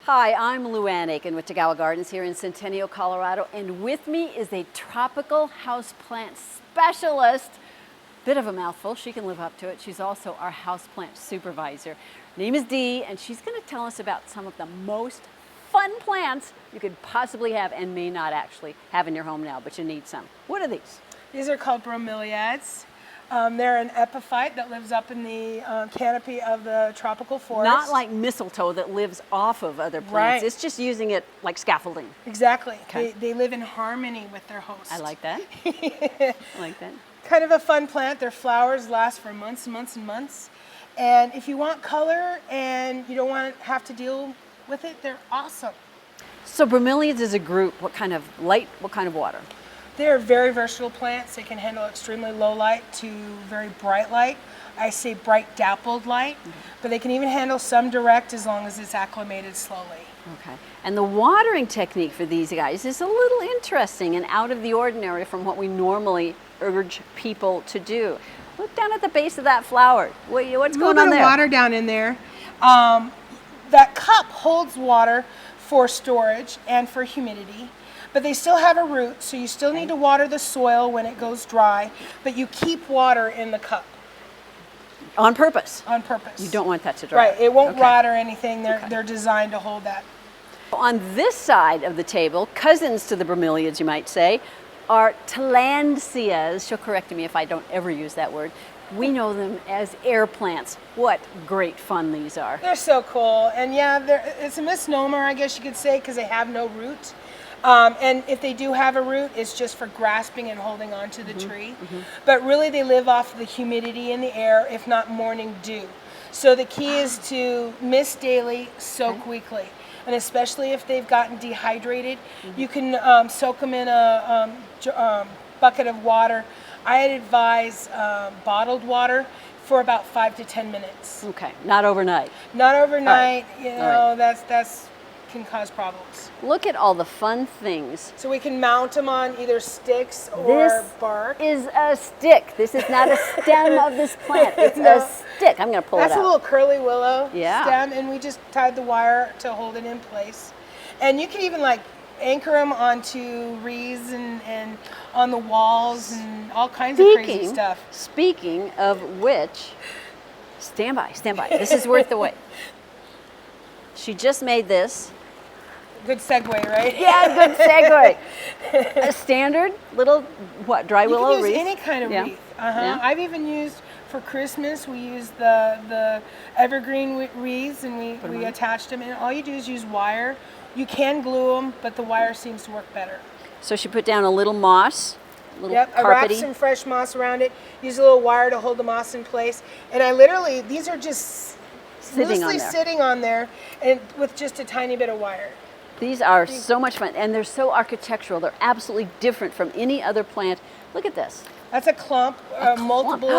Hi, I'm Luan Akin with Tagawa Gardens here in Centennial, Colorado, and with me is a tropical houseplant specialist. Bit of a mouthful, she can live up to it. She's also our houseplant supervisor. Her name is Dee, and she's going to tell us about some of the most fun plants you could possibly have and may not actually have in your home now, but you need some. What are these? These are called Bromeliads. They're an epiphyte that lives up in the canopy of the tropical forest. Not like mistletoe that lives off of other plants. Right. It's just using it like scaffolding. Exactly. Okay. They live in harmony with their host. I like that. I like that. Kind of a fun plant. Their flowers last for months and months and months. And if you want color and you don't want to have to deal with it, they're awesome. So bromeliads is a group. What kind of light, what kind of water? They're very versatile plants. They can handle extremely low light to very bright light. I say bright dappled light, but they can even handle some direct as long as it's acclimated slowly. Okay. And the watering technique for these guys is a little interesting and out of the ordinary from what we normally urge people to do. Look down at the base of that flower. What's going on there? A little bit of water down in there. That cup holds water for storage and for humidity. But they still have a root, so you still need to water the soil when it goes dry, but you keep water in the cup. On purpose? On purpose. You don't want that to dry. Right, it won't rot or anything. They're designed to hold that. On this side of the table, cousins to the bromeliads, you might say, are Tillandsias. She'll correct me if I don't ever use that word. We know them as air plants. What great fun these are. They're so cool, and yeah, it's a misnomer, I guess you could say, because they have no root. And if they do have a root, it's just for grasping and holding on to the tree. But really they live off the humidity in the air, if not morning dew. So the key is to mist daily, soak weekly. And especially if they've gotten dehydrated, you can soak them in a bucket of water. I'd advise bottled water for about 5 to 10 minutes. Okay, not overnight. Not overnight, right. You know, that's can cause problems. Look at all the fun things. So we can mount them on either sticks or bark. This is a stick. This is not a stem of this plant. It's a stick. I'm going to pull it out. That's a little curly willow stem, and we just tied the wire to hold it in place. And you can even like anchor them onto wreaths and on the walls and all kinds of crazy stuff. Speaking of which, stand by. This is worth the wait. She just made this. Good segue, right? Yeah, good segue. A standard little, dry willow wreath? You can use any kind of wreath. Yeah. I've even used, for Christmas, we used the evergreen wreaths and we attached them. And all you do is use wire. You can glue them, but the wire seems to work better. So she put down a little moss, I wrapped some fresh moss around it, use a little wire to hold the moss in place. And I literally, these are just sitting on there and with just a tiny bit of wire. These are so much fun, and they're so architectural. They're absolutely different from any other plant. Look at this. That's a clump, multiple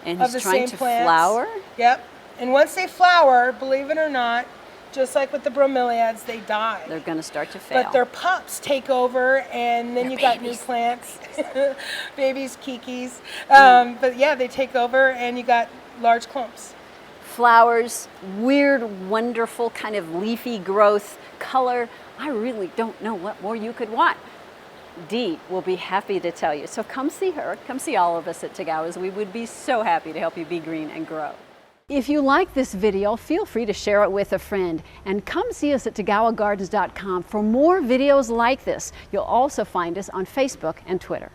and of the trying same to plants. flower? Yep. And once they flower, believe it or not, just like with the bromeliads, they die. They're going to start to fail. But their pups take over, and then you got new plants. Babies, kikis. But yeah, they take over, and you got large clumps. Flowers, weird, wonderful kind of leafy growth, color. I really don't know what more you could want. Dee will be happy to tell you. So come see her, come see all of us at Tagawa's. We would be so happy to help you be green and grow. If you like this video, feel free to share it with a friend and come see us at TagawaGardens.com for more videos like this. You'll also find us on Facebook and Twitter.